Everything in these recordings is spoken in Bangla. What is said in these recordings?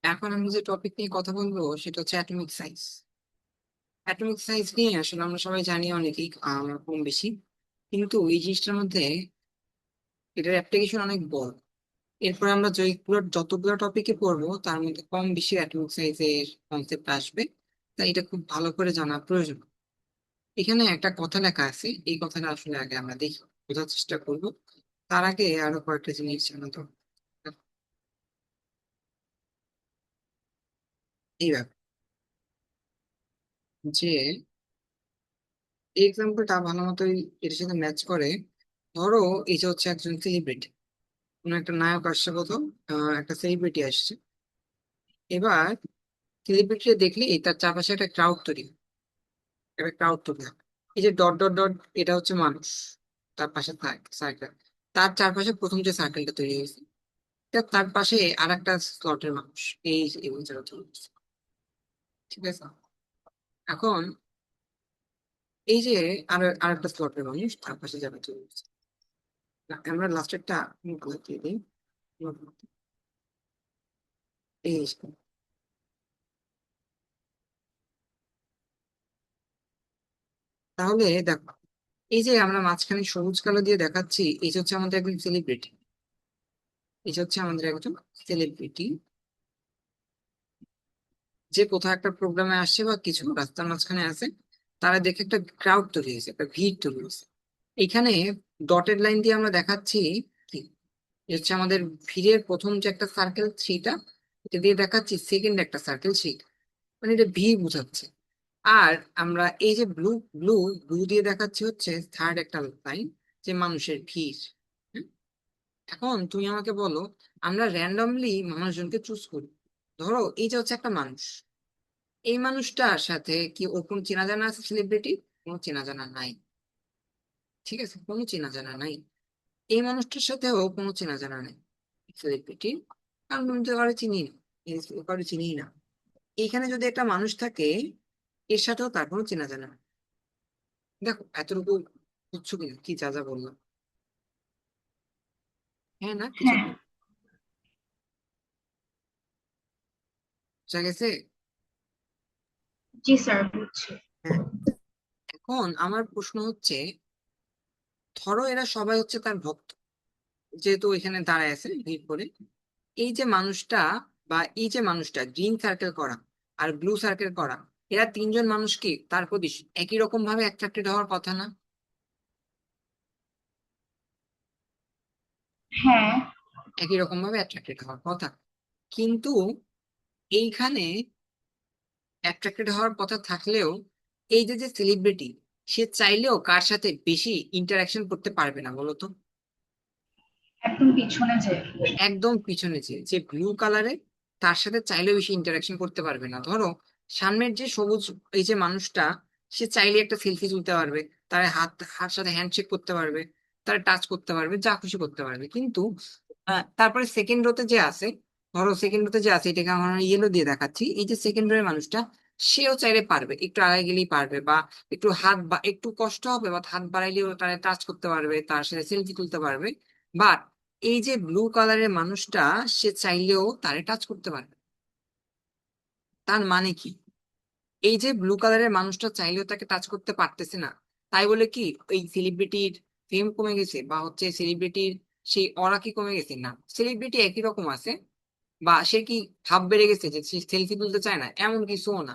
এখন আমি যে টপিক নিয়ে কথা বলবো সেটা হচ্ছে অ্যাটমিক সাইজ। অ্যাটমিক সাইজ নিয়ে আসলে আমরা সবাই জানি অনেকেই, কম বেশি। কিন্তু এই জিনিসটার মধ্যে এটার অ্যাপ্লিকেশন অনেক বড়। এরপর আমরা যতগুলো টপিকে পড়বো তার মধ্যে কম বেশি অ্যাটমিক সাইজের কনসেপ্ট আসবে। তাই এটা খুব ভালো করে জানা প্রয়োজন। এখানে একটা কথা লেখা আছে, এই কথাটা আসলে আগে আমরা দেখি, বোঝার চেষ্টা করব। তার আগে আরো কয়েকটা জিনিস জানা দরকার। এই ব্যাপার যে এই এক্সাম্পলটা ভালো মতোই এর সাথে ম্যাচ করে। ধরো, এই যে হচ্ছে একজন সেলিব্রিটি, কোন একটা নায়ক আসছে কোথাও, একটা সেলিব্রিটি আসছে। এবার সেলিব্রিটি দেখলে তার চারপাশে একটা ক্রাউড তৈরি হয়, একটা ক্রাউড তৈরি হয়। এই যে ডট ডট ডট, এটা হচ্ছে মানুষ। তার পাশে সার্কেল, তার চারপাশে প্রথম যে সার্কেলটা তৈরি হয়েছে, তার পাশে আর একটা স্লটের মানুষ। এই এই জিনিসটা তৈরি হয়েছে। ঠিক আছে। এখন এই যে আরেকটা স্লটের মানুষ তার পাশে যারা তৈরি হয়েছে, আমরা লাস্টেরটা দিয়ে দিই। এই তাহলে দেখো, এই যে আমরা মাঝখানে সবুজ কালো দিয়ে দেখাচ্ছি, এই যে হচ্ছে আমাদের একজন সেলিব্রিটি। এই যে হচ্ছে আমাদের একজন সেলিব্রিটি, যে কোথাও একটা প্রোগ্রামে আসছে বা কিছু রাস্তার মাঝখানে আছে। তারা দেখে একটা ক্রাউড তৈরি হয়েছে, একটা ভিড় তৈরি হয়েছে। এখানে ডটেড লাইন দিয়ে আমরা দেখাচ্ছি কি, এই হচ্ছে আমাদের ভিড়ের প্রথম যে একটা সার্কেল সেইটা, এটা দিয়ে দেখাচ্ছি সেকেন্ড একটা সার্কেল সেইটা। মানে এটা ভিড় বোঝাচ্ছে। আর আমরা এই যে ব্লু ব্লু ব্লু দিয়ে দেখাচ্ছি হচ্ছে থার্ড একটা লাইন, যে মানুষের ভিড়। হুম? এখন তুমি আমাকে বলো, আমরা র্যান্ডমলি মানুষজনকে চুজ করি। ধরো, এই যে হচ্ছে একটা মানুষ, এই মানুষটার সাথে কি ওর কোনো চেনা জানা আছে? সেলিব্রিটি কোনো চেনা জানা নাই। ঠিক আছে, কোনো চেনা জানা নাই। এই মানুষটার সাথেও কোনো চেনা জানা নেই সেলিব্রিটি, কারণ তুমি তো কারো চিনি না, কারো চিনি না। এইখানে যদি একটা মানুষ থাকে, এর সাথেও তার কোনো চেনা জানা নেই। দেখো এতটুকু বুঝছো কিনা, কি যা যা বললাম? হ্যাঁ না কিছু হ্যাঁ। বোঝা গেছে? জি স্যার, বুঝছি। হ্যাঁ। এখন আমার প্রশ্ন হচ্ছে, ধরো এরা সবাই হচ্ছে তার ভক্ত, যেহেতু এখানে দাঁড়ায় আছে ভিড় করে। এই যে মানুষটা, বা এই যে মানুষটা গ্রিন সার্কেল করা আর ব্লু সার্কেল করা, এরা তিনজন মানুষ কি তার প্রতি একই রকম ভাবে অ্যাট্রাক্টেড হওয়ার কথা না? হ্যাঁ। একই রকম ভাবে অ্যাট্রাক্টেড হওয়ার কথা। কিন্তু এইখানে অ্যাট্রাক্টেড হওয়ার কথা থাকলেও, এই যে যে সেলিব্রিটি, সে চাইলেও কার সাথে বেশি ইন্টারাকশন করতে পারবে না বলো তো? একদম পিছনে যে। একদম পিছনে যে যে ব্লু কালারে, তার সাথে চাইলেও বেশি ইন্টারাকশন করতে পারবে না। ধরো, সামনের যে সবুজ, এই যে মানুষটা, সে চাইলে একটা সেলফি তুলতে পারবে, তার হাত হাত সাথে হ্যান্ডশেক করতে পারবে, তার টাচ করতে পারবে, যা খুশি করতে পারবে। কিন্তু তারপরে সেকেন্ড রোতে যে আছে, ধরো সেকেন্ড রোতে যে আছে, এটাকে আমরা ইয়েলো দিয়ে দেখাচ্ছি, এই যে সেকেন্ড রোয়ের মানুষটা, সেও চাইলে পারবে, একটু আগে গেলেই পারবে, বা একটু হাত বা একটু কষ্ট হবে, বা হাত বাড়াইলেও তারা টাচ করতে পারবে, তার সাথে সেলফি তুলতে পারবে। বাট এই যে ব্লু কালারের মানুষটা, সে চাইলেও তারে টাচ করতে পারবে। তার মানে কি, এই যে ব্লু কালারের মানুষটা চাইলেও তাকে টাচ করতে পারতেছে না, তাই বলে কি এই সেলিব্রিটির ফেম কমে গেছে, বা হচ্ছে সেলিব্রিটির সেই অরা কি কমে গেছে? না, সেলিব্রিটি একই রকম আছে। বা সে কি ভাব বেড়ে গেছে যে সে সেলফি তুলতে চায় না? এমন কিছুও না।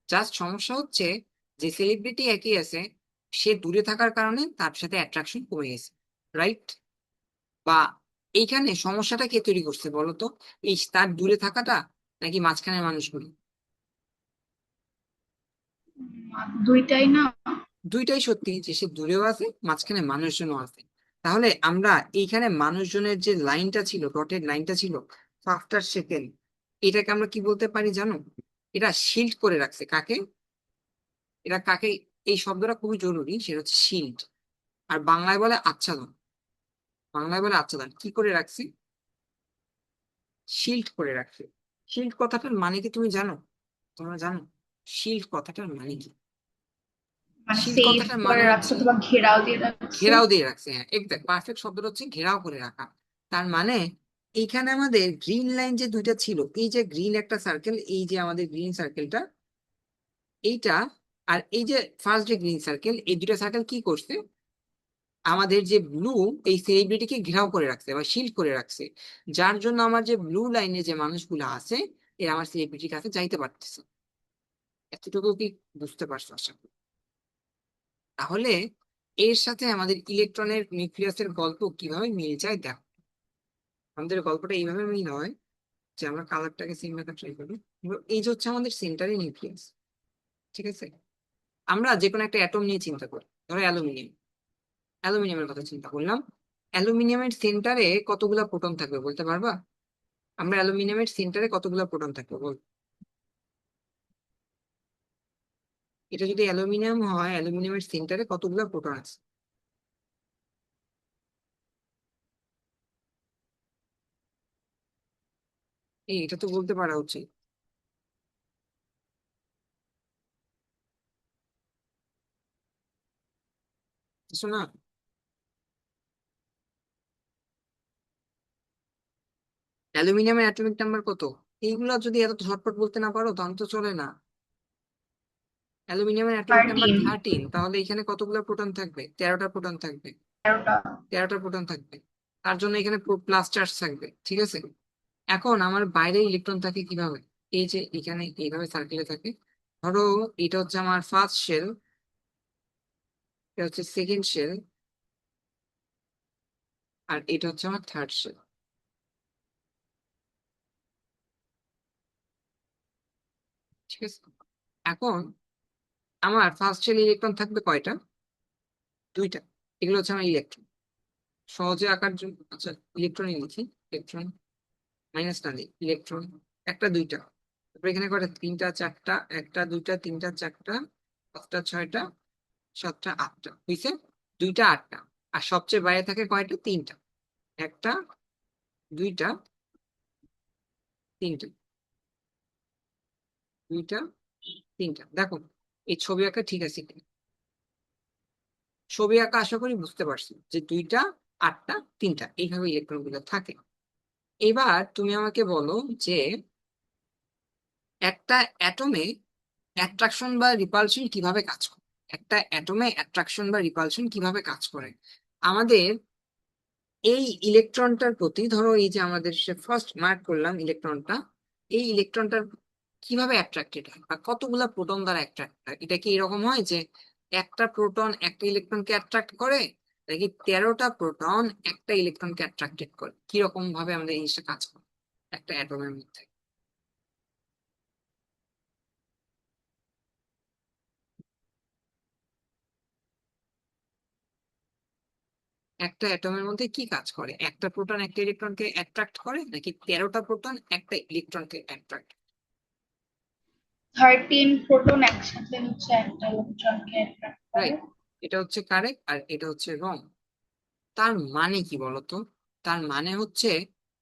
জাস্ট সমস্যা হচ্ছে যে সেলিব্রিটি একই আছে, সে দূরে থাকার কারণে তার সাথে অ্যাট্রাকশন কমে গেছে। রাইট? বা এইখানে সমস্যাটা কে তৈরি করছে বলো তো? এই তার দূরে থাকাটা, নাকি মাঝখানের মানুষগুলো? দুইটাই না। দুইটাই সত্যি, যে সে দূরেও আছে, মাঝখানে মানুষজনও আছে। তাহলে আমরা এইখানে মানুষজনের যে লাইনটা ছিল, ডটেড লাইনটা ছিল, আফটার সেকেন্ড, এটাকে আমরা কি বলতে পারি জানো? এটা শিল্ড করে রাখছে কাকে? এটা কাকে? এই শব্দটা খুবই জরুরি, সেটা হচ্ছে শিল্ড। আর বাংলায় বলে আচ্ছাদন। বাংলায় বলে আচ্ছাদন কি করে রাখছি? শিল্ড করে রাখছে। শিল্ড কথাটার মানে কি তুমি জানো? তোমরা জানো শিল্ড কথাটার মানে কি? মানে শিল্ড সেভ কথাটার মানে করে রাখছে হচ্ছে অথবা ঘেরাও দিয়ে রাখছে। ঘেরাও দিয়ে রাখছে। হ্যাঁ, এক্সাক্ট পারফেক্ট শব্দটা হচ্ছে ঘেরাও করে রাখা। তার মানে এইখানে আমাদের গ্রিন লাইন যে দুইটা ছিল, এই যে গ্রিন একটা সার্কেল, এই যে আমাদের গ্রিন সার্কেলটা, এইটা আর এই যে ফার্স্ট যে গ্রিন সার্কেল, এই দুইটা সার্কেল কি করছে, আমাদের যে ব্লু এই সেলিব্রিটিকে ঘেরাও করে রাখছে বা শিল্ড করে রাখছে, যার জন্য আমার যে ব্লু লাইনে যে মানুষগুলো আছে এরা আমার সেলিব্রিটির কাছে যাইতে পারতেছে। এতটুকু কি বুঝতে পারছো আশা করি? তাহলে এর সাথে আমাদের ইলেকট্রনের নিউক্লিয়াসের গল্প কিভাবে মিল যায় দেখো। আমাদের গল্পটা এইভাবে মিল হয় যে আমরা কালারটাকে সিন মেথড ট্রাই করি। এই যে হচ্ছে আমাদের সেন্টারে নিউক্লিয়াস, ঠিক আছে? আমরা যে কোনো একটা অ্যাটম নিয়ে চিন্তা করি, ধরো অ্যালুমিনিয়াম, অ্যালুমিনিয়ামের কথা চিন্তা করলাম। অ্যালুমিনিয়ামের সেন্টারে কতগুলা প্রোটন থাকবে বলতে পারবা? আমরা অ্যালুমিনিয়ামের সেন্টারে কতগুলা প্রোটন থাকবে বল। এটা যদি অ্যালুমিনিয়াম হয়, অ্যালুমিনিয়ামের সেন্টারে কতগুলা প্রোটন আছে? এটা তো বলতে পারা উচিত। বুঝছো না? অ্যালুমিনিয়ামের অ্যাটমিক নাম্বার কত? এইগুলা যদি এত ঝটপট বলতে না পারো তখন তো চলে না। অ্যালুমিনিয়ামের অ্যাটমিক নাম্বার 13। 13, তাহলে এখানে কতগুলো প্রোটন থাকবে? 13টা প্রোটন থাকবে। 13টা। 13টা প্রোটন থাকবে, তার জন্য এখানে প্লাস চার্জ থাকবে, ঠিক আছে? এখন আমার বাইরে ইলেকট্রন থাকে কিভাবে? এই যে এখানে এইভাবে সার্কেলে থাকে। ধরো এটা হচ্ছে আমার ফার্স্ট শেল, এটা হচ্ছে সেকেন্ড শেল, আর এটা হচ্ছে আমার থার্ড শেল, ঠিক আছে? এখন আমার ফার্স্ট শেল ইলেকট্রন থাকবে কয়টা? দুইটা। এগুলো হচ্ছে আমার ইলেকট্রন। সহজে আঁকার জন্য আচ্ছা ইলেকট্রনই লিখি। ইলেকট্রন মাইনাস না দিই, ইলেকট্রন একটা দুইটা, তারপরে এখানে কয়টা? তিনটা চারটা, একটা দুইটা তিনটা চারটা পাঁচটা ছয়টা সাতটা আটটা, বুঝছে? দুইটা আটটা। আর সবচেয়ে বাইরে থাকে কয়টা? তিনটা। একটা দুইটা তিনটা, দুইটা তিনটা। দেখো এই ছবি আঁকা ঠিক আছে কিনা? ছবি আঁকা আশা করি বুঝতে পারছি যে দুইটা আটটা তিনটা এইভাবে ইলেকট্রন গুলো থাকে। এবার তুমি আমাকে বলো যে একটা অ্যাটমে অ্যাট্রাকশন বা রিপালশন কিভাবে কাজ করে। একটা অ্যাটমে অ্যাট্রাকশন বা রিপালশন কিভাবে কাজ করে আমাদের এই ইলেকট্রনটার প্রতি। ধরো এই যে আমাদের সে ফার্স্ট মার্ক করলাম ইলেকট্রনটা, এই ইলেকট্রনটার কিভাবে অ্যাট্রাক্টেড হয় বা কতগুলা প্রোটন দ্বারা অ্যাট্রাক্ট হয়? এটা কি এরকম হয় যে একটা প্রোটন একটা ইলেকট্রনকে অ্যাট্রাক্ট করে, নাকি 13টা প্রোটন একটা ইলেকট্রনকে অ্যাট্রাক্টেড করে? কিরকম ভাবে আমাদের এই জিনিসটা কাজ করে একটা অ্যাটমের মধ্যে? একটা অ্যাটমের মধ্যে কি কাজ করে? একটা প্রোটন একটা ইলেকট্রনকে অ্যাট্রাক্ট করে, নাকি 13টা প্রোটন একটা ইলেকট্রনকে অ্যাট্রাক্ট? 13 প্রোটন একসাথে হচ্ছে একটা ইলেকট্রনকে অ্যাট্রাক্ট করে। রাইট, এটা হচ্ছে কারেক্ট আর এটা হচ্ছে রং। তার মানে কি বলতো? তার মানে হচ্ছে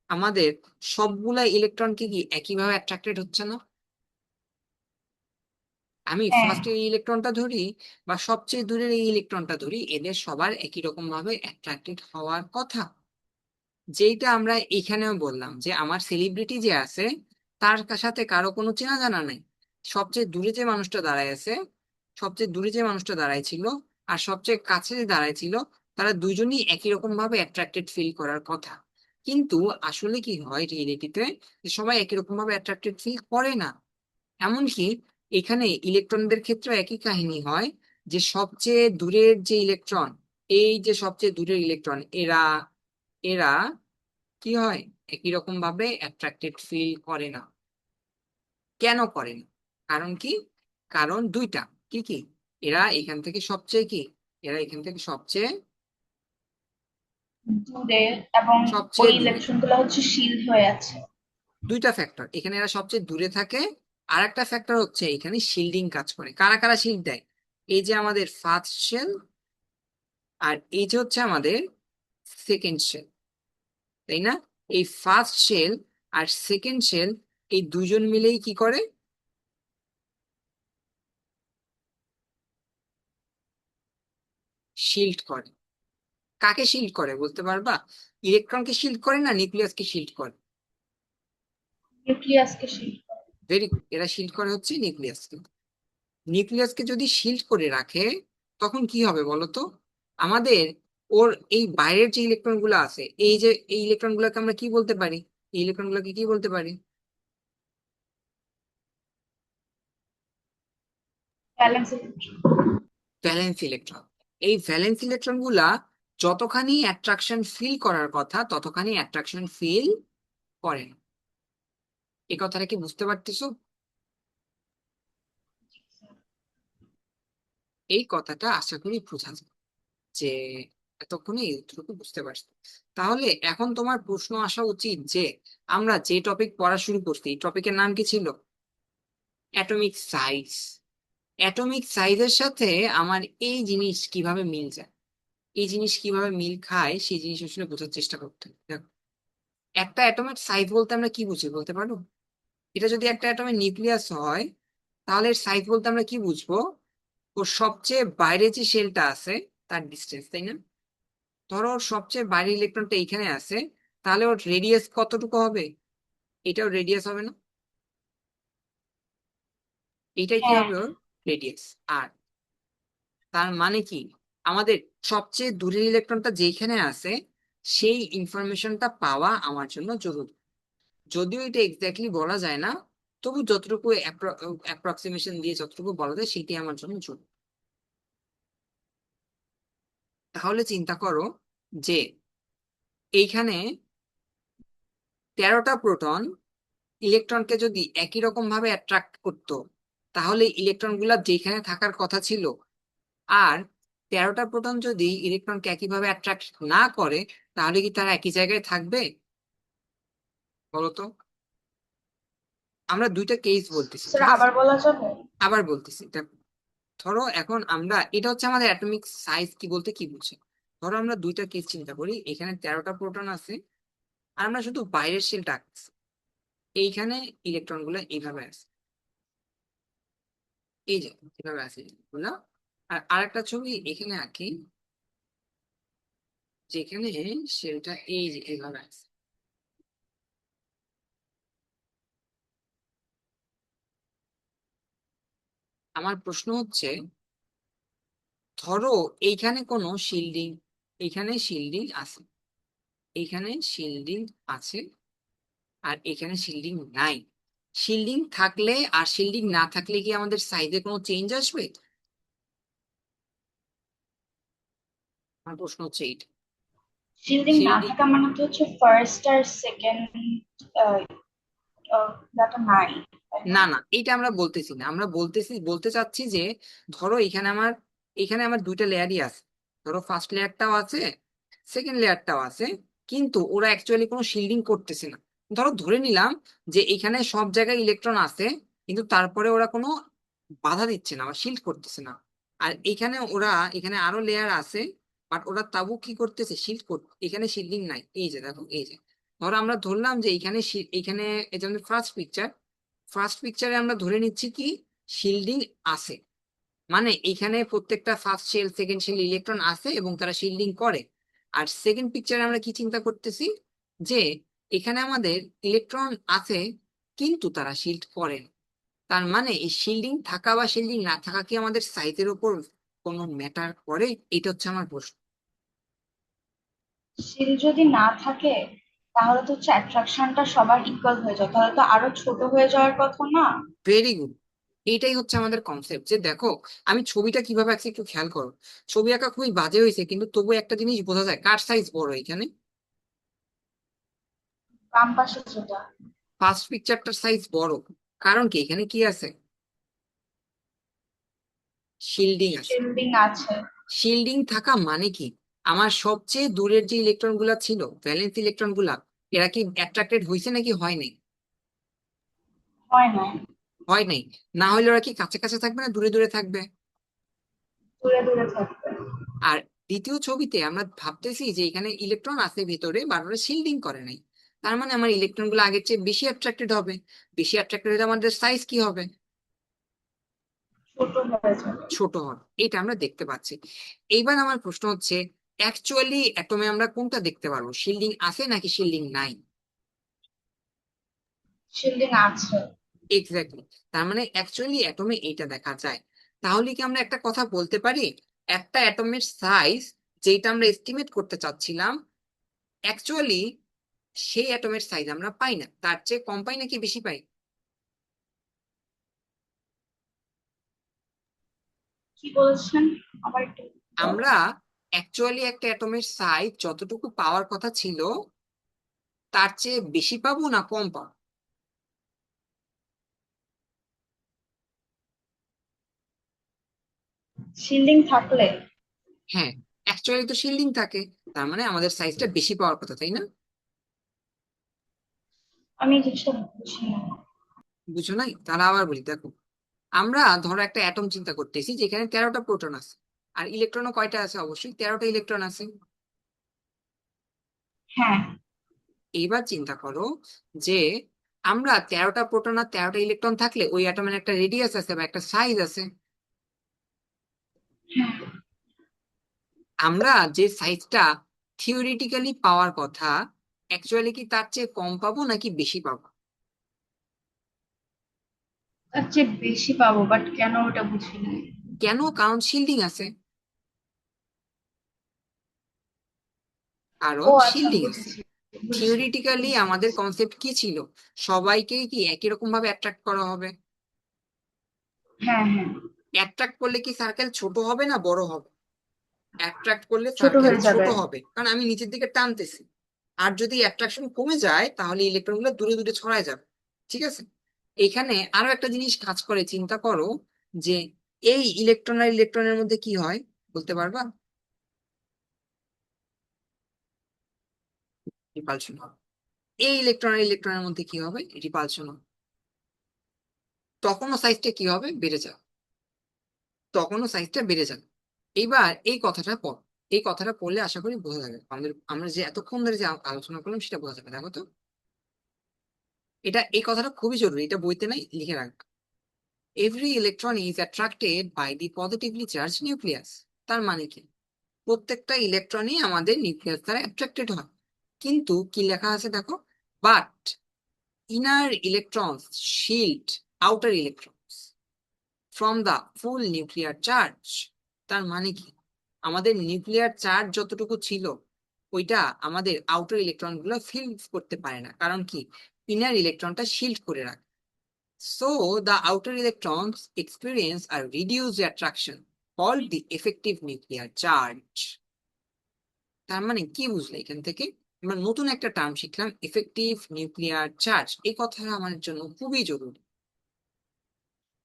আমাদের সবগুলা ইলেকট্রনকে কি একইভাবে অ্যাট্রাক্টেড হচ্ছে না? আমি হ্যাঁ। ফার্স্ট এই ইলেকট্রনটা ধরি বা সবচেয়ে দূরের এই ইলেকট্রনটা ধরি, এদের সবার একই রকম ভাবে অ্যাট্রাক্টেড হওয়ার কথা। যেটা আমরা এখানেও বললাম যে আমার সেলিব্রিটি যে আছে তার সাথে কারো কোনো চেনা জানা নাই। সবচেয়ে দূরে যে মানুষটা দাঁড়ায় আছে, সবচেয়ে দূরে যে মানুষটা দাঁড়ায় ছিল আর সবচেয়ে কাছে যে দাঁড়ায় ছিল, তারা দুজনই একই রকম ভাবে অ্যাট্রাক্টেড ফিল করার কথা। কিন্তু আসলে কি হয় রিয়েলিটিতে, যে সবাই একই রকম ভাবে অ্যাট্রাক্টেড ফিল করে না। এমনকি এখানে ইলেকট্রনদের ক্ষেত্রে একই কাহিনী হয়, যে সবচেয়ে দূরের যে ইলেকট্রন, এই যে সবচেয়ে দূরের ইলেকট্রন, এরা এরা কি হয়, একই রকম ভাবে অ্যাট্রাক্টেড ফিল করে না। কেন করে না? কারণ কি? কারণ দুইটা। কি কি? এরা এখান থেকে সবচেয়ে কি, এরা এখান থেকে সবচেয়ে দূরে, এবং ওই সবচেয়ে দূরে। ইলেকট্রন গুলো হচ্ছে শিল্ড হয়ে আছে। দুইটা ফ্যাক্টর, এখানে এরা সবচেয়ে দূরে থাকে। আর একটা ফ্যাক্টর হচ্ছে এখানে শিল্ডিং কাজ করে। কারা কারা শিল্ড দেয়? এই যে আমাদের ফার্স্ট শেল, আর এই যে হচ্ছে আমাদের সেকেন্ড শেল, তাই না? এই ফার্স্ট শেল আর সেকেন্ড শেল এই দুজন মিলেই কি করে? শিল্ড করে। কাকে শিল্ড করে বলতে পারবা? ইলেকট্রনকে শিল্ড করে না নিউক্লিয়াসকে শিল্ড করে? নিউক্লিয়াসকে শিল্ড করে। ভেরি গুড, এরা শিল্ড করে হচ্ছে নিউক্লিয়াসকে। নিউক্লিয়াসকে যদি শিল্ড করে রাখে তখন কি হবে বলতো? আমাদের ওর এই বাইরের যে ইলেকট্রন গুলো আছে, এই যে এই ইলেকট্রন গুলোকে আমরা কি বলতে পারি? এই ইলেকট্রন গুলোকে কি বলতে পারি? Balance electron. Valence electron. এই ভ্যালেন্স ইলেকট্রন গুলা যতখানি অ্যাট্রাকশন ফিল করার কথা ততখানি অ্যাট্রাকশন ফিল করে না। এই কথাটা কি বুঝতে পারতেছো? এই কথাটা আশা করি বোঝা যায় যে এতক্ষণে এইটুকু বুঝতে পারছি। তাহলে এখন তোমার প্রশ্ন আসা উচিত যে আমরা যে টপিক পড়া শুরু করছি এই টপিকের নাম কি ছিল? Atomic size. অ্যাটমিক সাইজের সাথে আমার এই জিনিস কিভাবে মিল যায়, এই জিনিস কিভাবে মিল খায় সেই জিনিস আসলে বোঝার চেষ্টা করতে হবে। দেখো, একটা অ্যাটমের সাইজ বলতে আমরা কি বুঝি বলতে পারো? এটা যদি একটা অ্যাটমের নিউক্লিয়াস হয় তাহলে এর সাইজ বলতে আমরা কি বুঝবো? ওর সবচেয়ে বাইরে যে শেলটা আছে তার ডিস্টেন্স, তাই না? ধরো ওর সবচেয়ে বাইরের ইলেকট্রনটা এখানে আছে, তাহলে ওর রেডিয়াস কতটুকু হবে? এটাও রেডিয়াস হবে না? এটাই কি হ্যাঁ। হবে ওর রেডিয়াস। আর তার মানে কি, আমাদের সবচেয়ে দূরের ইলেকট্রনটা যেখানে আছে সেই ইনফরমেশনটা পাওয়া আমার জন্য জরুরি। যদিও এটা এক্স্যাক্টলি বলা যায় না, তবু যতটুকু অ্যাপ্রক্সিমেশন দিয়ে যতটুকু বলা যায় সেটি আমার জন্য জরুরি। তাহলে চিন্তা করো যে এইখানে 13টা প্রোটন ইলেকট্রনকে যদি একই রকম ভাবে অ্যাট্রাক্ট করতো তাহলে ইলেকট্রন গুলা যেখানে থাকার কথা ছিল, আর 13টা প্রোটন যদি ইলেকট্রনকে একইভাবে অ্যাট্রাক্ট না করে তাহলে কি তারা একই জায়গায় থাকবে বলতো? আমরা দুইটা কেস বলতেছি, স্যার ঠিক আছে? আবার বলা যাবে? আবার বলতেছি, দেখো, ধরো এখন আমরা এটা হচ্ছে আমাদের অ্যাটমিক সাইজ কি বলতে কি বুঝে। ধরো আমরা দুইটা কেস চিন্তা করি, এখানে 13টা প্রোটন আছে আর আমরা শুধু বাইরের শেলটা আঁকছি। এইখানে ইলেকট্রন গুলো এইভাবে আছে, এই যে এভাবে আছে এগুলা। আর আরেকটা ছবি এখানে আঁকি যেখানে শেলটা এই যে এইভাবে আছে। আমার প্রশ্ন হচ্ছে, ধরো এইখানে কোনো শিল্ডিং, এইখানে শিল্ডিং আছে, এইখানে শিল্ডিং আছে, আর এখানে শিল্ডিং নাই। শিল্ডিং থাকলে আর শিল্ডিং না থাকলে কি আমাদের সাইজে কোনো চেঞ্জ আসবে? আমার প্রশ্ন হচ্ছে এইটা। শিল্ডিং না শিল্ডিং, থাকা মানে তো হচ্ছে ফার্স্ট আর সেকেন্ড ডাটা নাই, তাই না? না না, এটা আমরা বলতেছি না, আমরা বলতে চাচ্ছি যে ধরো এখানে আমার দুইটা লেয়ারই আছে। ধরো ফার্স্ট লেয়ারটাও আছে, সেকেন্ড লেয়ারটাও আছে, কিন্তু ওরা অ্যাকচুয়ালি কোনো শিল্ডিং করতেছে না। ধরো ধরে নিলাম যে এখানে সব জায়গায় ইলেকট্রন আছে, কিন্তু তারপরে ওরা কোনো বাধা দিচ্ছে না বা শিল্ড করতেছে না। আর এখানে আরো লেয়ার আছে, বাট ওরা তাবু কি করতেছে, শিল্ড করতে। এখানে শিল্ডিং নাই, এই যে দেখো এই যে। ধরো আমরা ধরলাম যে এখানে এই যে ফার্স্ট পিকচার, ফার্স্ট পিকচারে আমরা ধরে নিচ্ছি কি শিল্ডিং আছে, মানে এখানে প্রত্যেকটা first shell second shell electron আছে এবং তারা শিল্ডিং করে। আর সেকেন্ড পিকচারে আমরা কি চিন্তা করতেছি যে এখানে আমাদের ইলেকট্রন আছে কিন্তু তারা শিল্ড করে না। তার মানে এই শিল্ডিং থাকা বা শিল্ডিং না থাকা কি আমাদের সাইজের উপর কোনো ম্যাটার করে? এটা হচ্ছে আমার প্রশ্ন। শিল্ড যদি না থাকে তাহলে তো হচ্ছে অ্যাট্রাকশনটা সবার ইকুয়াল হয়ে যায়, তাহলে তো আরো ছোট হয়ে যাওয়ার কথা না? ভেরি গুড, এইটাই হচ্ছে আমাদের কনসেপ্ট। যে দেখো আমি ছবিটা কিভাবে আঁকছি একটু খেয়াল করো। ছবি আঁকা খুবই বাজে হয়েছে কিন্তু তবু একটা জিনিস বোঝা যায়, কার সাইজ বড় এখানে? বাম পাশে যেটা ফার্স্ট পিকচারটার সাইজ বড়। কারণ কি, এখানে কি আছে? শিল্ডিং আছে। শিল্ডিং আছে। শিল্ডিং থাকা মানে কি, আমার সবচেয়ে দূরের যে ইলেকট্রন গুলা ছিল ভ্যালেন্স ইলেকট্রন গুলা, এরা কি অ্যাট্রাক্টেড হয়েছে নাকি হয় নাই? হয় নাই। হয় নাই। না হলে ওরা কি কাছে কাছে থাকবে না দূরে দূরে থাকবে? দূরে দূরে থাকবে। আর দ্বিতীয় ছবিতে আমরা ভাবতেছি যে এখানে ইলেকট্রন আছে ভিতরে বাট ওরা শিল্ডিং করে নাই। তার মানে আমার ইলেকট্রন গুলো আগের চেয়ে বেশি অ্যাট্রাক্টেড হবে। বেশি অ্যাট্রাক্টেড হলে আমাদের সাইজ কি হবে? ছোট হয়ে যাবে। ছোট হবে। এটা আমরা দেখতে পাচ্ছি। এইবার আমার প্রশ্ন হচ্ছে, অ্যাকচুয়ালি অ্যাটমে আমরা কোনটা দেখতে পারবো, শিল্ডিং আছে নাকি শিল্ডিং নাই? শিল্ডিং আছে। এক্স্যাক্টলি। তার মানে অ্যাকচুয়ালি অ্যাটমে এইটা দেখা যায়। তাহলে কি আমরা একটা কথা বলতে পারি, একটা অ্যাটমের সাইজ যেটা আমরা এস্টিমেট করতে চাচ্ছিলাম, অ্যাকচুয়ালি সেই অ্যাটমের সাইজ আমরা পাই না, তার চেয়ে কম পাই নাকি বেশি পাই? কি বলছেন আবার একটু বলো। আমরা অ্যাকচুয়ালি একটা অ্যাটমের সাইজ যতটুকু পাওয়ার কথা ছিল তার চেয়ে বেশি পাবো না কম পাবো? শিল্ডিং থাকলে? হ্যাঁ, অ্যাকচুয়ালি তো শিল্ডিং থাকে, তার মানে আমাদের সাইজটা বেশি পাওয়ার কথা, তাই না? আমি জিনিসটা বুঝি না। বুঝো নাই? তাহলে আবার বলি, দেখো, আমরা ধরো একটা অ্যাটম চিন্তা করতেছি যেখানে 13টা প্রোটন আছে, আর ইলেকট্রনও কয়টা আছে, অবশ্যই 13টা ইলেকট্রন আছে। হ্যাঁ এইবার চিন্তা করো যে আমরা 13টা প্রোটন আর 13টা ইলেকট্রন থাকলে ওই অ্যাটমের একটা রেডিয়াস আছে বা একটা সাইজ আছে। হ্যাঁ। আমরা যে সাইজটা থিওরিটিক্যালি পাওয়ার কথা, অ্যাকচুয়ালি কি তার চেয়ে কম পাবো নাকি বেশি পাবো? তার চেয়ে বেশি পাবো, বাট কেন ওটা বুঝি না। কেন? কারণ শিল্ডিং আছে। ও কারণ আচ্ছা, শিল্ডিং আছে। বুঝেছি বুঝেছি থিওরিটিক্যালি বুঝেছি আমাদের বুঝেছি। কনসেপ্ট কি ছিল, সবাইকে কি একই রকম ভাবে অ্যাট্রাক্ট করা হবে। হ্যাঁ হ্যাঁ। অ্যাট্রাক্ট করলে কি সার্কেল ছোট হবে না বড় হবে? অ্যাট্রাক্ট করলে ছোট সার্কেল হয়ে ছোট যাবে। হবে, কারণ আমি নিচের দিকে টানতেছি। আর যদি অ্যাট্রাকশন কমে যায় তাহলে ইলেকট্রন গুলো দূরে দূরে ছড়ায় যাবে। ঠিক আছে, এখানে আরো একটা জিনিস কাজ করে, চিন্তা করো যে এই ইলেকট্রন আর ইলেকট্রনের মধ্যে কি হয়, বলতে পারবা? রিপালশন হবে। এই ইলেকট্রন আর ইলেকট্রনের মধ্যে কি হবে, রিপালশন হবে। তখনও সাইজটা কি হবে, বেড়ে যাবে। তখনও সাইজটা বেড়ে যাবে। এইবার এই কথাটা পড়, এই কথাটা পড়লে আশা করি বোঝা যাবে, আমাদের আমরা যে এতক্ষণ ধরে যে আলোচনা করলাম সেটা বোঝা যাবে। দেখো তো, এই কথাটা খুবই জরুরি, এটা বইতে নাই, লিখে রাখবে। Every electron is attracted by the positively charge nucleus. তার মানে কি, প্রত্যেকটা ইলেকট্রনই আমাদের নিউক্লিয়াস দ্বারা অ্যাট্রাক্টেড হয়। কিন্তু কি লেখা আছে দেখো, but inner electrons shield outer electrons from the full nuclear charge. তার মানে কি, আমাদের নিউক্লিয়ার চার্জ যতটুকু ছিল ওইটা আমাদের আউটার ইলেকট্রন গুলো ফিল করতে পারে না, কারণ কি, ইনার ইলেকট্রনটা শিল্ড করে রাখে। So the outer electrons experience a reduced attraction called the effective nuclear charge. তার মানে কি বুঝলে এখান থেকে? আমরা নতুন একটা টার্ম শিখলাম, এফেক্টিভ নিউক্লিয়ার চার্জ। এই কথাটা আমাদের জন্য খুবই জরুরি।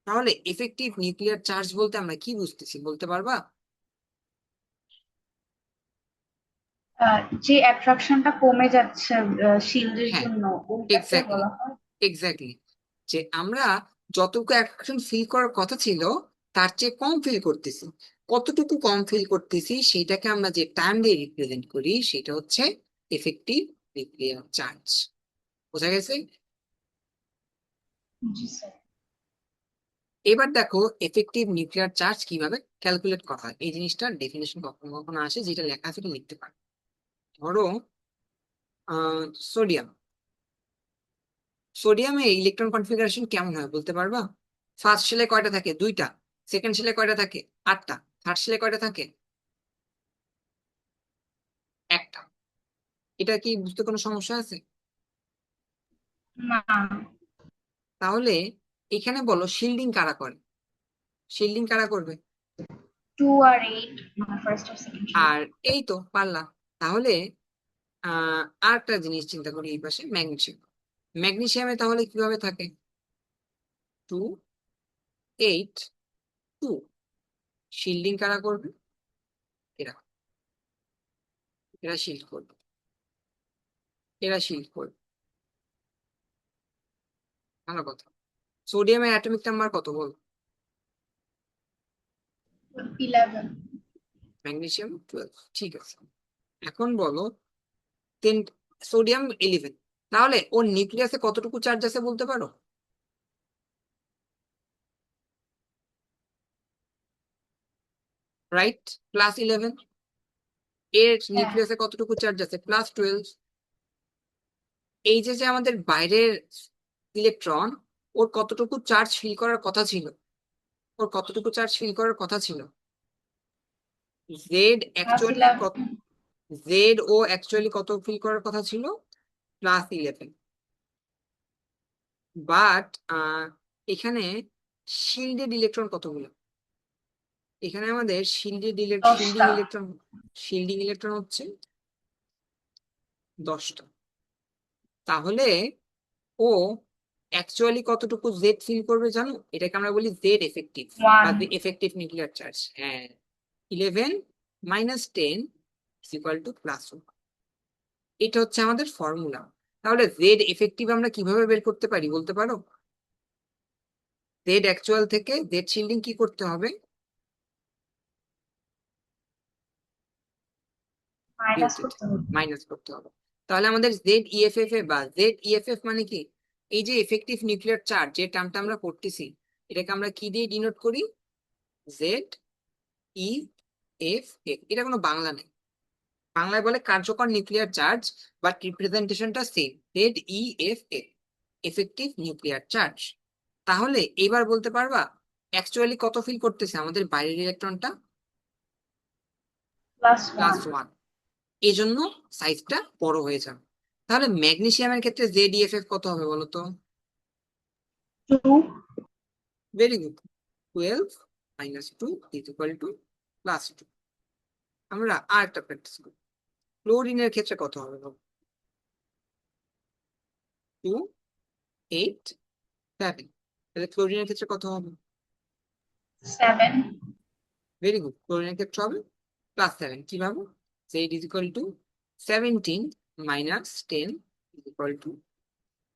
তাহলে এফেক্টিভ নিউক্লিয়ার চার্জ বলতে আমরা কি বুঝতেছি, বলতে পারবা? যে অ্যাট্রাকশনটা কমে যাচ্ছে শিল্ডের হ্যাঁ, জন্য, ওইটাকে এক্স্যাক্টলি, বলা হয়। এক্স্যাক্টলি। যে আমরা যতটুকু অ্যাট্রাকশন ফিল করার কথা ছিল তার চেয়ে কম ফিল করতেছি। কতটুকু কম ফিল করতেছি সেটাকে আমরা যে টার্ম দিয়ে রিপ্রেজেন্ট করি সেটা হচ্ছে এফেক্টিভ নিউক্লিয়ার চার্জ। বোঝা গেছে? জি স্যার। এবার দেখো এফেক্টিভ নিউক্লিয়ার চার্জ কিভাবে ক্যালকুলেট করা হয়, এই জিনিসটার ডেফিনেশন কখনো কখনো আসে, যেটা লেখা আছে এটা লিখতে পারো। ধরো সোডিয়াম, সোডিয়ামে ইলেকট্রন কনফিগারেশন কেমন হয় বলতে পারবা? ফার্স্ট শেলে কয়টা থাকে, 2টা। সেকেন্ড শেলে কয়টা থাকে, 8টা। থার্ড শেলে কয়টা থাকে, 1টা। এটা কি বুঝতে কোনো সমস্যা আছে? না। তাহলে এখানে বলো শিল্ডিং কারা করে, শিল্ডিং কারা করবে? 2 আর 8, মানে ফার্স্ট আর সেকেন্ড। আর এই তো পারলা। তাহলে আর একটা জিনিস চিন্তা করি, এই পাশে ম্যাগনেসিয়াম। ম্যাগনেসিয়ামে তাহলে কিভাবে থাকে, 2 8 2। শিল্ডিং কারা করবে, এরা, এরা শিল্ড করবে, এরা শিল্ড করবে। ভালো কথা। সোডিয়ামের অ্যাটমিক নাম্বার কত বল? 11। ম্যাগনেসিয়াম 12, ঠিক আছে। এখন বলো, তিন, সোডিয়াম 11, তাহলে ওর নিউক্লিয়াসে কতটুকু চার্জ আছে বলতে পারো? রাইট, +11। এর হ্যাঁ, নিউক্লিয়াসে কতটুকু চার্জ আছে? +12। এই যে যে আমাদের বাইরের ইলেকট্রন, ওর কতটুকু চার্জ ফিল করার কথা ছিল? ওর কতটুকু চার্জ ফিল করার কথা ছিল? Z actually +11। কত? জেড ও অ্যাকচুয়ালি কত ফিল করার কথা ছিল? +11। বাট এখানে শিল্ডেড ইলেকট্রন কতগুলো? এখানে আমাদের শিল্ডিং 10টা। ইলেকট্রন, হচ্ছে 10টা। তাহলে ও অ্যাকচুয়ালি কতটুকু জেড ফিল করবে জানো? এটাকে আমরা বলি জেড এফেক্টিভ বা 1। Effective nuclear charge. হ্যাঁ, 11 - 10 +1। এটা হচ্ছে আমাদের ফর্মুলা। তাহলে জেড এফেক্টিভ আমরা কিভাবে বের করতে পারি বলতে পারো? জেড অ্যাকচুয়াল থেকে জেড শিল্ডিং কি করতে হবে? বিয়োগ মাইনাস দিতে, করতে হবে। মাইনাস করতে হবে। তাহলে আমাদের জেড ইএফএফ এ বা জেড ইএফএফ মানে কি? এই যে এফেক্টিভ নিউক্লিয়ার চার্জ যে টার্মটা আমরা পড়তেছি, এটাকে আমরা কি দিয়ে ডিনোট করি? Z E F F. এটা কোনো বাংলা নেই, বাংলায় বলে কার্যকর নিউক্লিয়ার চার্জ, বাট রিপ্রেজেন্টেশনটা same, Z E F F, effective nuclear charge. তাহলে এবার বলতে পারবা অ্যাকচুয়ালি কত ফিল করতেছে আমাদের বাইরের ইলেকট্রনটা? +1। +1। এই জন্য সাইজটা বড় হয়ে যাবে। তাহলে ম্যাগনেসিয়ামের ক্ষেত্রে জেডিএফএফ কত হবে বলো তো? 2। Very good. 12 - 2 +2। আমরা আর একটা প্র্যাকটিস করি। ক্লোরিনের ক্ষেত্রে কত হবে বলো? 2, 8, 7। তাহলে ক্লোরিনের ক্ষেত্রে কত হবে? 7। ভেরি গুড, ক্লোরিনের ক্ষেত্রে হবে +7। কিভাবে? Z = 17 - 10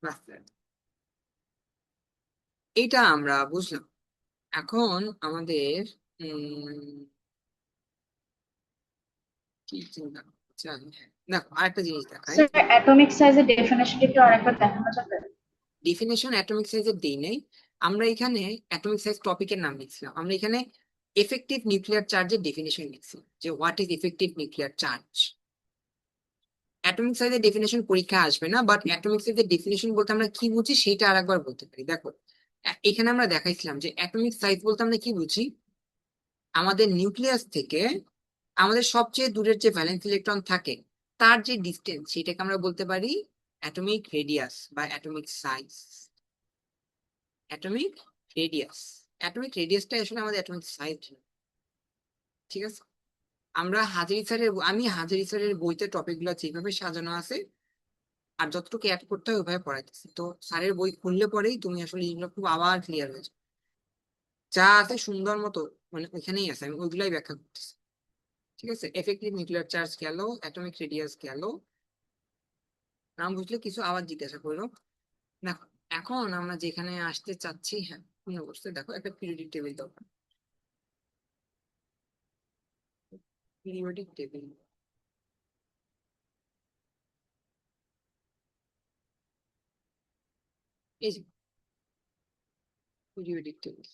+7। এটা আমরা বুঝলাম। এখন আমাদের কি চিন্তা করছে? দেখো আরেকটা জিনিস দেখাই। স্যার, অ্যাটমিক সাইজের ডেফিনেশনটা একটু আরেকবার দেখানো যাবে? ডেফিনেশন অ্যাটমিক সাইজের দেই নাই, আমরা এখানে অ্যাটমিক সাইজ টপিকের নাম লিখছিলাম। আমরা এখানে এফেক্টিভ নিউক্লিয়ার চার্জের ডেফিনেশন লিখছি, যে what is effective nuclear charge. Atomic সাইজের ডেফিনেশন পরীক্ষা আসবে না, বাট অ্যাটমিক সাইজের ডেফিনেশন বলতে আমরা কি বুঝি সেটা আরেকবার বলতে পারি। দেখো, এখানে আমরা দেখাইছিলাম যে অ্যাটমিক সাইজ বলতে আমরা কি বুঝি? আমাদের নিউক্লিয়াস থেকে আমাদের সবচেয়ে দূরের যে ভ্যালেন্স ইলেকট্রন থাকে, তার যে ডিস্টেন্স, সেটাকে আমরা বলতে পারি অ্যাটমিক রেডিয়াস বা atomic size. Atomic radius, atomic রেডিয়াসটা আসলে আমাদের অ্যাটমিক সাইজ। ঠিক আছে, আমি হাজারি স্যারের বইতে টপিক গুলো যেভাবে সাজানো আছে আর যতটুকু অ্যাড করতে হয় ওইভাবে পড়াইতেছি। তো স্যারের বই খুললে পরেই তুমি আসলে এগুলো খুব আবার ক্লিয়ার হয়ে যাবে। যা আছে সুন্দর মতো, মানে ওইখানেই আছে, আমি ওইগুলাই ব্যাখ্যা করতেছি। ঠিক আছে, এফেক্টিভ নিউক্লিয়ার চার্জ গেল, অ্যাটমিক রেডিয়াস গেল। নাম বুঝলে কিছু আবার জিজ্ঞাসা করো। দেখো, এখন আমরা যেখানে আসতে চাচ্ছি, হ্যাঁ তুমি অবশ্যই দেখো একটা পিরিয়ডিক টেবিল দাও। পিরিয়ডিক টেবিল, এই যে পিরিয়ডিক টেবিল।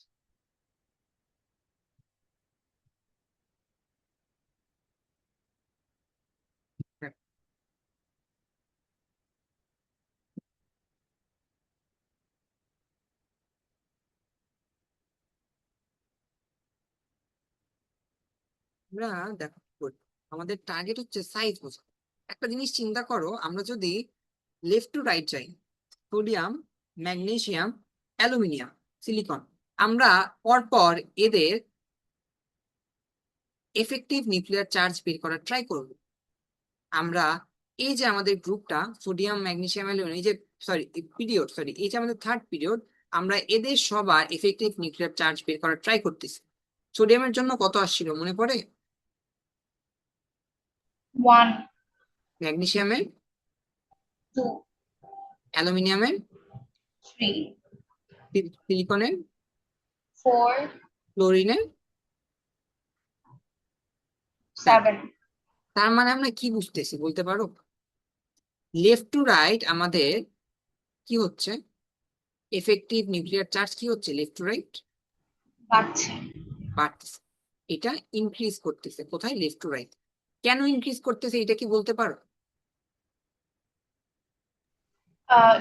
আমরা দেখো কি করি? আমাদের টার্গেট হচ্ছে সাইজ বোঝা। একটা জিনিস চিন্তা করো, আমরা যদি লেফট টু রাইট যাই, সোডিয়াম, ম্যাগনেসিয়াম, অ্যালুমিনিয়াম, সিলিকন, আমরা পরপর এদের এফেক্টিভ নিউক্লিয়ার চার্জ বের করার ট্রাই করব। আমরা এই যে আমাদের গ্রুপটা সোডিয়াম, ম্যাগনেসিয়াম, অ্যালুমিনিয়াম, এই যে সরি এই যে আমাদের থার্ড পিরিয়ড, আমরা এদের সবার এফেক্টিভ নিউক্লিয়ার চার্জ বের করার ট্রাই করতেছি। সোডিয়ামের জন্য কত আসছিল মনে পড়ে? 1। ম্যাগনেসিয়ামের, 2। অ্যালুমিনিয়ামের, 3। সিলিকনের, 4। ক্লোরিনের, 7। 7। তার মানে আমরা কি বুঝতেছি বলতে পারো? লেফট টু রাইট আমাদের কি হচ্ছে? এফেক্টিভ নিউক্লিয়ার চার্জ কি হচ্ছে লেফট টু রাইট? বাড়ছে। বাড়তেছে। এটা ইনক্রিজ করতেছে কোথায়? Left to right. কেন ইনক্রিজ করতেছে এটা কি বলতে পারো? আহ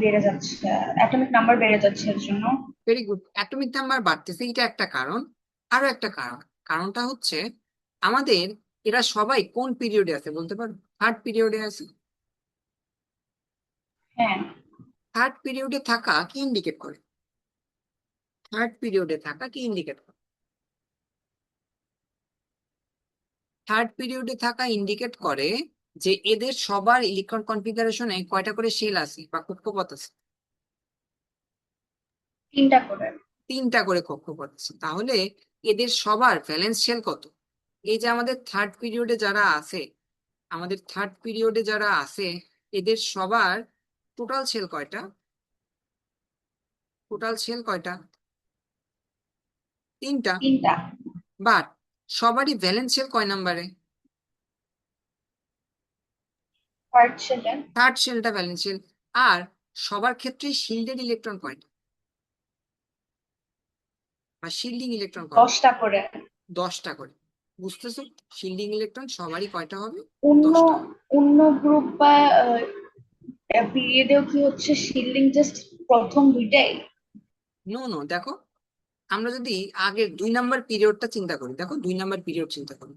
বেড়ে যাচ্ছে, অ্যাটমিক নাম্বার বেড়ে যাচ্ছে এর জন্য। ভেরি গুড, অ্যাটমিক নাম্বার বাড়তেছে, এটা একটা কারণ। আরো একটা কারণ, কারণটা হচ্ছে আমাদের এরা সবাই কোন পিরিয়ডে আছে বলতে পারো? থার্ড পিরিয়ডে আছে। হ্যাঁ। থার্ড পিরিয়ডে থাকা কি ইন্ডিকেট করে? থার্ড পিরিয়ডে থাকা কি ইন্ডিকেট করে? থার্ড পিরিয়ডে থাকা ইন্ডিকেট করে যে এদের সবার ইলেকট্রন কনফিগারেশনে কয়টা করে শেল আছে বা কক্ষপথ আছে? তিনটা করে। তিনটা করে কক্ষপথ আছে। তাহলে এদের সবার ভ্যালেন্স শেল কত? এই যে আমাদের থার্ড পিরিয়ডে যারা আছে, আমাদের থার্ড পিরিয়ডে যারা আছে, এদের সবার টোটাল শেল কয়টা? টোটাল শেল কয়টা? তিনটা। তিনটা। বাট সবারই ভ্যালেন্স শেল কয় নাম্বারে? Third shell. থার্ড শেলটা ভ্যালেন্স শেল। আর সবার ক্ষেত্রে শিল্ডেড ইলেকট্রন কয়টা বা শিল্ডিং ইলেকট্রন কয়টা? 10টা করে। 10টা করে। বুঝতেছো? শিল্ডিং ইলেকট্রন সবারই কয়টা হবে? অন্য 10টা হবে। অন্য গ্রুপ বা পিরিয়ডেও কি হচ্ছে শিল্ডিং জাস্ট প্রথম দুইটাই? নো নো, দেখো, আমরা যদি আগের 2 নাম্বার পিরিয়ডটা চিন্তা করি, দেখো 2 নাম্বার পিরিয়ড চিন্তা করি,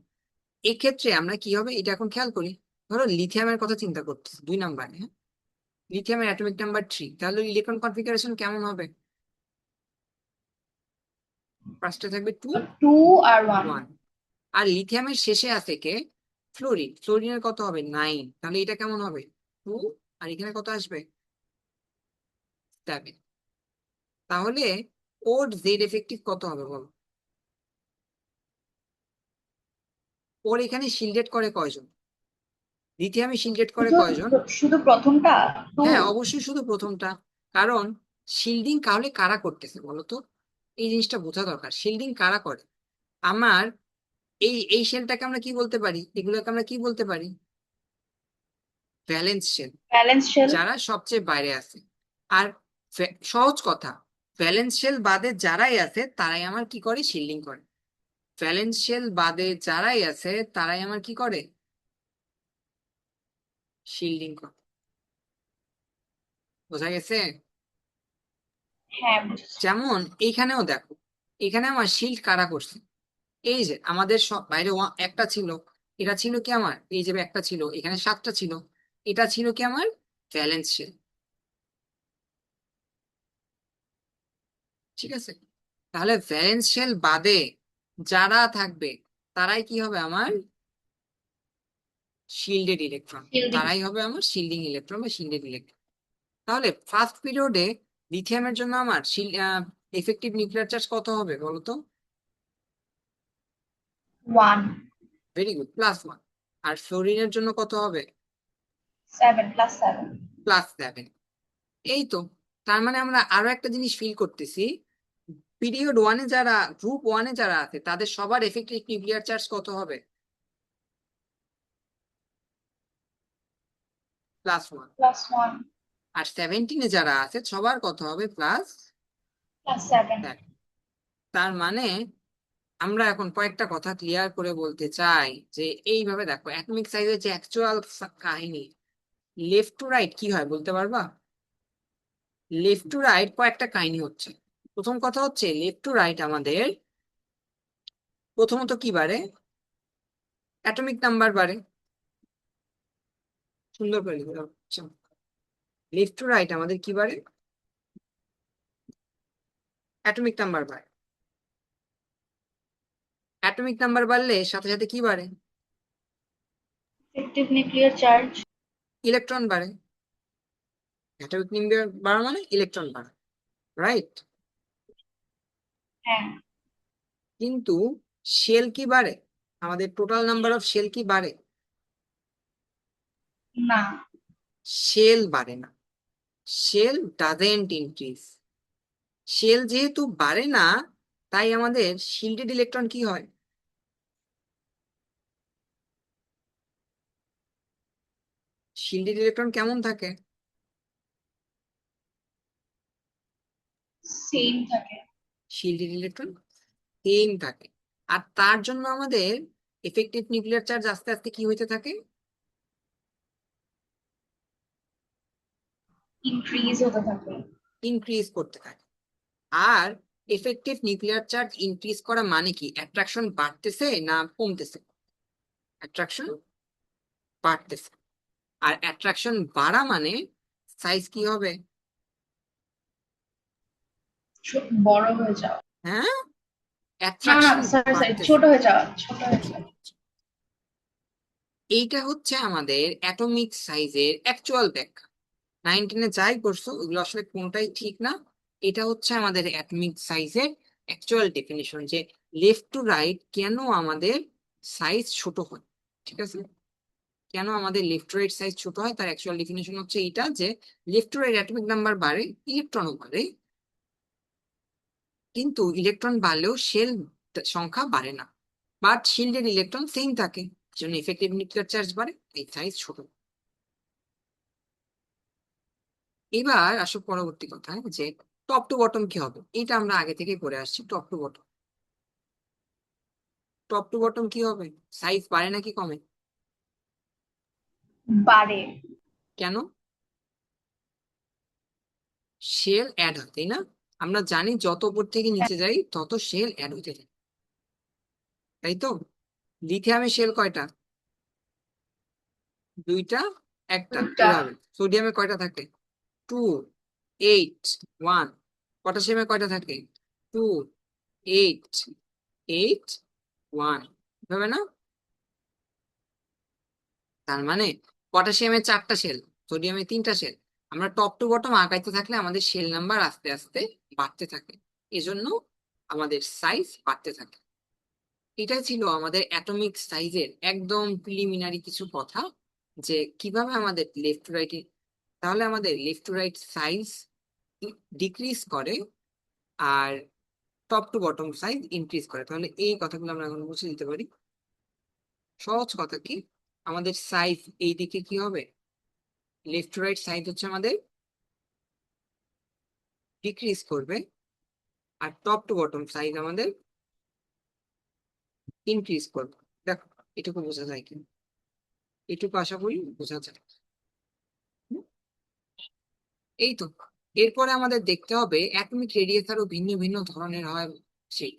এক্ষেত্রে আমরা কি হবে এটা এখন খেয়াল করি। ধরো লিথিয়ামের কথা চিন্তা করতেছি 2 নাম্বারে, হ্যাঁ, লিথিয়ামের অ্যাটমিক নাম্বার 3, তাহলে ইলেকট্রন কনফিগারেশন কেমন হবে? ফার্স্টে থাকবে 2, 2 আর 1। 1। আর লিথিয়ামের শেষে আছে কে? ফ্লোরিন। ফ্লোরিনের কত হবে? 9। তাহলে এটা কেমন হবে? 2। আর এখানে কত আসবে? 7। তাহলে ওর জেড এফেক্টিভ কত হবে বলো? ওর এখানে শিল্ডেড করে কয়জন? লিথিয়ামে শিল্ডেড করে শুধু কয়জন? শুধু প্রথমটা, 2। হ্যাঁ, অবশ্যই শুধু প্রথমটা। কারণ শিল্ডিং তাহলে কারা করতেছে বলো তো? এই জিনিসটা বোঝা দরকার, শিল্ডিং কারা করে। আমার এই এই শেলটাকে আমরা কি বলতে পারি, এগুলোকে আমরা কি বলতে পারি? Valence shell. Valence shell. যারা সবচেয়ে বাইরে আছে। আর সহজ কথা, ভ্যালেন্স শেল বাদে যারাই আছে তারাই আমার কি করে? শিল্ডিং করে। ভ্যালেন্স শেল বাদে যারাই আছে তারাই আমার কি করে? শিল্ডিং করে। বোঝা গেছে? হ্যাঁ, বুঝেছি। যেমন এইখানেও দেখো, এখানে আমার শিল্ড কারা করছে? এই যে আমাদের সব বাইরে একটা ছিল, এটা ছিল কি আমার, এই যে একটা ছিল, এখানে 7টা ছিল, এটা ছিল কি আমার? Valence shell. ঠিক আছে? তাহলে ভ্যালেন্স শেল বাদে যারা থাকবে তারাই কি হবে আমার? Shielded electron. শিল্ডিং। তারাই হবে আমার শিল্ডিং ইলেকট্রন বা শিল্ডেড ইলেকট্রন। তাহলে ফার্স্ট পিরিয়ডে লিথিয়ামের জন্য আমার এফেক্টিভ নিউক্লিয়ার চার্জ কত হবে বলো তো? 1। Very good, +1। আর ফ্লোরিনের জন্য কত হবে? 7 + 7। +7। এই তো। তার মানে আমরা আরো একটা জিনিস ফিল করতেছি, পিরিয়ড ওয়ানে যারা, গ্রুপ ওয়ানে যারা আছে তাদের সবার এফেক্টিভ নিউক্লিয়ার চার্জ কত হবে? +1। +1 আর 17-এ যারা আছে সবার কত হবে? +7। তার মানে আমরা এখন কয়েকটা কথা ক্লিয়ার করে বলতে চাই যে এইভাবে দেখো অ্যাটমিক সাইজের যে অ্যাকচুয়াল কাহিনী, লেফট টু রাইট কি হয় বলতে পারবা? লেফট টু রাইট কয়েকটা কাহিনী হচ্ছে। প্রথম কথা হচ্ছে লেফট টু রাইট আমাদের প্রথমত কি বাড়ে? অ্যাটমিক নাম্বার বাড়ে। সুন্দর করে লিখে দাও। লেফট টু রাইট আমাদের কি বাড়ে? অ্যাটমিক নাম্বার বাড়ে। অ্যাটমিক নাম্বার বাড়লে সাথে সাথে কি বাড়ে? Effective nuclear charge. ইলেকট্রন বাড়ে। অ্যাটমিক নাম্বার বাড়া মানে ইলেকট্রন বাড়া, রাইট? হ্যাঁ। কিন্তু শেল কি বাড়ে? আমাদের টোটাল নাম্বার অফ শেল কি বাড়ে? না। শেল বাড়ে না। Shell doesn't increase. শেল যেহেতু বাড়ে না, তাই আমাদের শিল্ডেড ইলেকট্রন কি হয়? শিল্ডেড ইলেকট্রন কেমন থাকে? সেম থাকে। শিল্ডেড ইলেকট্রন সেম থাকে। আর তার জন্য আমাদের এফেক্টিভ নিউক্লিয়ার চার্জ আস্তে আস্তে কি হইতে থাকে? ইনক্রিজ হতে থাকে। ইনক্রিজ করতে থাকে। আর এফেক্টিভ নিউক্লিয়ার চার্জ ইনক্রিজ করা মানে কি? অ্যাট্রাকশন বাড়তেছে না কমতেছে? অ্যাট্রাকশন বাড়তেছে। আর অ্যাট্রাকশন বাড়া মানে সাইজ কি হবে? বড় হয়ে যাওয়া। হ্যাঁ, না না, অ্যাট্রাকশন সরি সরি, বাড়তেছে। ছোট হয়ে যাওয়া, ছোট হয়ে যাওয়া। এইটা হচ্ছে আমাদের অ্যাটমিক সাইজের অ্যাকচুয়াল ব্যাখ্যা। 19-এ যাই করছো ওগুলো আসলে কোনটাই ঠিক না। এটা হচ্ছে আমাদের অ্যাটমিক সাইজের অ্যাকচুয়াল ডেফিনিশন, যে লেফট টু রাইট কেন আমাদের সাইজ ছোট হয়। ঠিক আছে, কেন আমাদের লেফট টু রাইট সাইজ ছোট হয় তার অ্যাকচুয়াল ডেফিনিশন হচ্ছে এইটা, যে left to right atomic number বাড়ে, ইলেকট্রনও বাড়ে, কিন্তু ইলেকট্রন বাড়লেও শেল সংখ্যা বাড়ে না, বাট শিল্ডের ইলেকট্রন সেম থাকে, জন্য ইফেক্টিভ নিউক্লিয়ার চার্জ বাড়ে, এই সাইজ ছোট। এবার আসো পরবর্তী কথায়, যে টপ টু বটম কি হবে, এটা আমরা আগে থেকে করে আসছি। Top to bottom, top to bottom কি হবে? সাইজ বাড়ে নাকি কমে? বাড়ে। কেন? শেল অ্যাড হয়, তাই না? আমরা জানি যত উপর থেকে নিচে যাই তত শেল অ্যাড হতে যায়, তাই তো? লিথিয়ামে শেল কয়টা? দুইটা, একটা, দুইটা। এভাবে। সোডিয়ামে কয়টা থাকে? 2 8 1। পটাশিয়ামে কয়টা থাকে? 2 8 8 1, এভাবে না? তার মানে পটাশিয়ামে 4টা শেল, সোডিয়ামে 3টা শেল। আমরা টপ টু বটম আগাইতে থাকলে আমাদের শেল নাম্বার আস্তে আস্তে বাড়তে থাকে, এজন্য আমাদের সাইজ বাড়তে থাকে। এটা ছিল আমাদের অ্যাটমিক সাইজের একদম প্রিলিমিনারি কিছু কথা, যে কিভাবে আমাদের লেফট টু রাইট, তাহলে আমাদের left to right size decrease করে, আর top to bottom size increase করে। তাহলে এই কথাগুলো আমরা এখন বুঝে দিতে পারি। সহজ কথা কি, আমাদের সাইজ এই দিকে কি হবে? লেফট টু রাইট সাইজ হচ্ছে আমাদের ডিক্রিজ করবে, আর টপ টু বটম সাইজ আমাদের ইনক্রিজ করবে। দেখো, এটুকু বোঝা যায় কি? এটুকু আশা করি বোঝা যায়। হুম? এই তো। এরপরে আমাদের দেখতে হবে অ্যাটমিক রেডিয়েস আরো ভিন্ন ভিন্ন ধরনের হয়, সেই